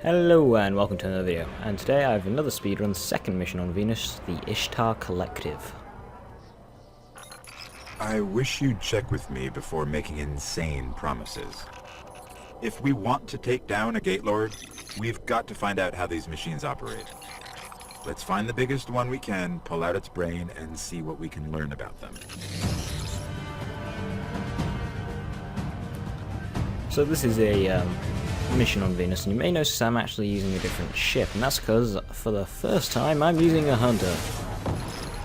Hello and welcome to another video, and today I have another speedrun, second mission on Venus, the Ishtar Collective. I wish you'd check with me before making insane promises. If we want to take down a Gate Lord, we've got to find out how these machines operate. Let's find the biggest one we can, pull out its brain, and see what we can learn about them. So this is a mission on Venus, and you may notice I'm actually using a different ship, and that's because for the first time I'm using a hunter.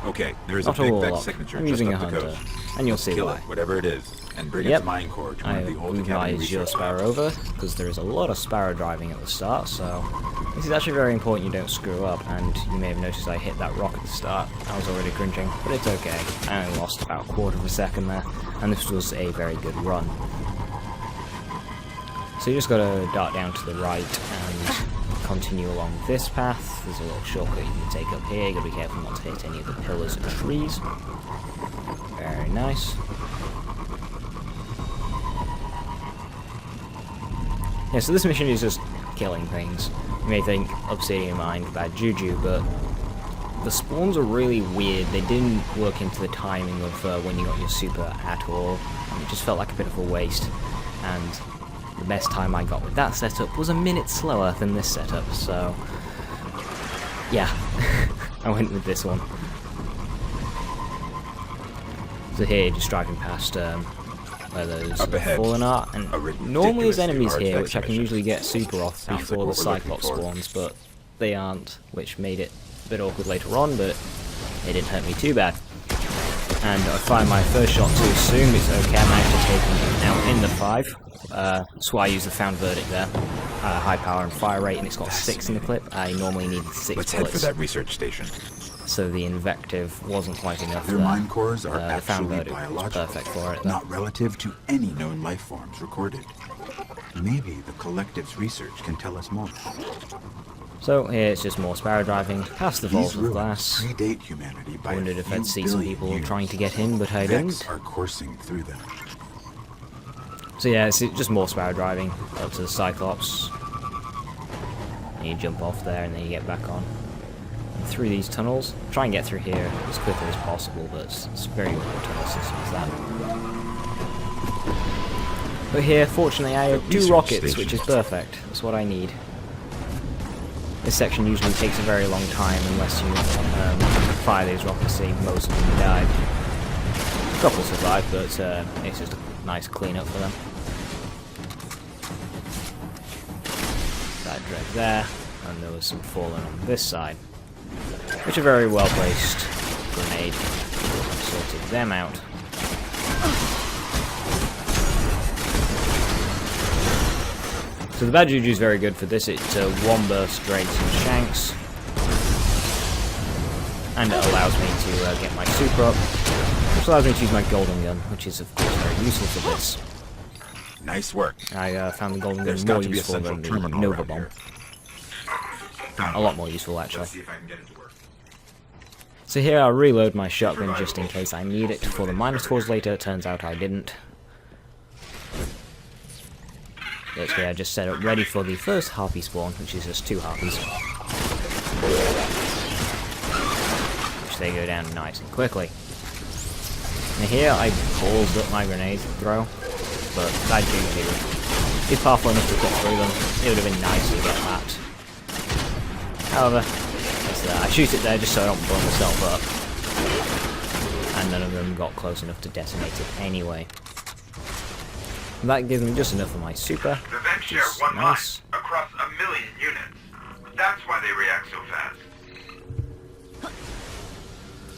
Okay, there is Not a big warlock. Vex signature I'm just using a up the hunter, coast. and you'll Let's see kill why. it, whatever it is, and bring its mine core to one I of the old move Academy my Azure research Sparrow labs. over, because there is a lot of sparrow driving at the start, so this is actually very important you don't screw up, and you may have noticed I hit that rock at the start. I was already cringing, but it's okay. I only lost about a quarter of a second there, and this was a very good run. So you just gotta dart down to the right and continue along this path. There's a little shortcut you can take up here. You gotta be careful not to hit any of the pillars and trees. Very nice. Yeah, so this mission is just killing things. You may think Obsidian Mine, bad juju, but the spawns are really weird. They didn't work into the timing of when you got your super at all. It just felt like a bit of a waste. And the best time I got with that setup was a minute slower than this setup, so yeah, I went with this one. So here, just driving past where those fallen are, and normally there's enemies here, which I can usually get super off before the Cyclops spawns, but they aren't, which made it a bit awkward later on, but it didn't hurt me too bad. And I fired my first shot too soon, but it's okay, I managed to take him out in the 5. That's why I use the found verdict there. High power and fire rate, and it's got 6 in the clip. I normally need 6 Let's bullets. head for that research station. So the invective wasn't quite enough. Their mine cores are the found actually verdict was biological, perfect for it, though. not relative to any known life forms recorded. Maybe the Collective's research can tell us more. So here it's just more sparrow driving past the vault of glass. Predate humanity by I wondered if a I'd few see some billion people years. trying to get in, but I Vex didn't. are coursing through them. So yeah, it's just more sparrow driving up to the Cyclops. And you jump off there and then you get back on. And through these tunnels. Try and get through here as quickly as possible, but it's very awkward tunnel system as that. But here, fortunately, I have 2 rockets, which is perfect. That's what I need. This section usually takes a very long time unless you fire these rockets, see most of them died. A couple survived, but it's just a nice clean-up for them. That dread there, and there was some fallen on this side, which are very well placed. Grenade sorted them out. So the bad juju is very good for this. It one burst drakes and shanks, and it allows me to get my super up, which allows me to use my golden gun, which is of course very useful for this. Nice work. I found the golden There's gun got more to be a useful central than the terminal Nova around bomb. here. A lot more useful actually. Let's see if I can get it to work. So here I'll reload my shotgun just in case I need it for the Minotaurs later. Turns out I didn't. Literally, I just set up ready for the first harpy spawn, which is just 2 harpies. Which they go down nice and quickly. And here I ballsed up my grenade throw, but I do. If powerful enough to cut through them, it would have been nice to get that. However, I shoot it there just so I don't blow myself up. And none of them got close enough to detonate it anyway. That gives me just enough of my super, The vent which share is one nice. line across 1,000,000 units. That's why they react so fast.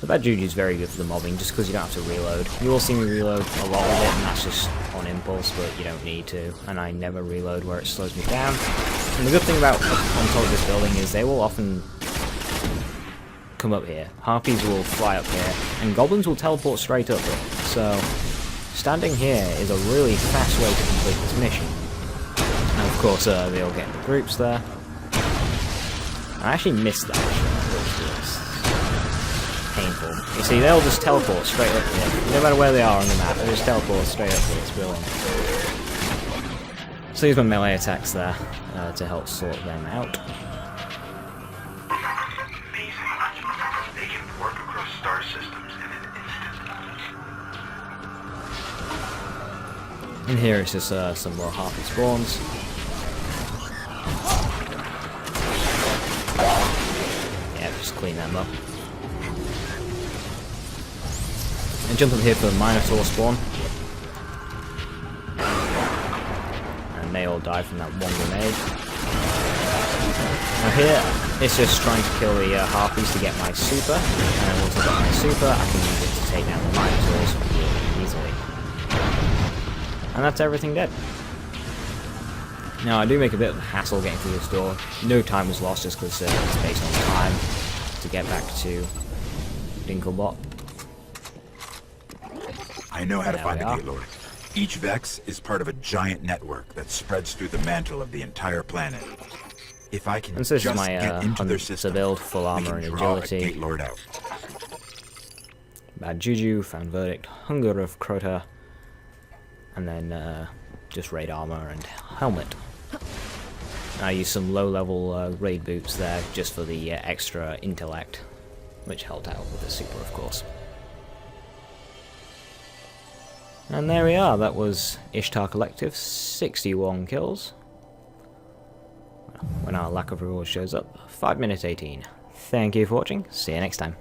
The bad juju is very good for the mobbing, just because you don't have to reload. You will see me reload a lot of it, and that's just on impulse, but you don't need to. And I never reload where it slows me down. And the good thing about on top of this building is they will often come up here. Harpies will fly up here, and goblins will teleport straight up it. So standing here is a really fast way to complete this mission. And of course, they all get into groups there. I actually missed that shot, which was painful. You see, they'll just teleport straight up here. No matter where they are on the map, they just teleport straight up here. It's brilliant. So So use my melee attacks there to help sort them out. Amazing. They can warp across star systems in an instant. And here is just some more harpy spawns. Yeah, just clean them up. And jump up here for Minotaur spawn. And they all die from that one grenade. Now here, it's just trying to kill the harpies to get my super. And once I've got my super, I can use it to take down the Minotaurs really easily. And that's everything dead. Now I do make a bit of a hassle getting through this door. No time was lost just because it's based on time to get back to Dinklebot. I know how to There find we the are. Gate Lord. Each Vex is part of a giant network that spreads through the mantle of the entire planet. If I can And so this is just my get into their hunt to system, build full we armor can and draw a agility. Gate Lord out. Bad Juju, Found Verdict, Hunger of Crota, and then just raid armor and helmet. I use some low-level raid boots there just for the extra intellect, which helped out with the super, of course. And there we are, that was Ishtar Collective, 61 kills. When our lack of reward shows up, 5 minutes 18. Thank you for watching, see you next time.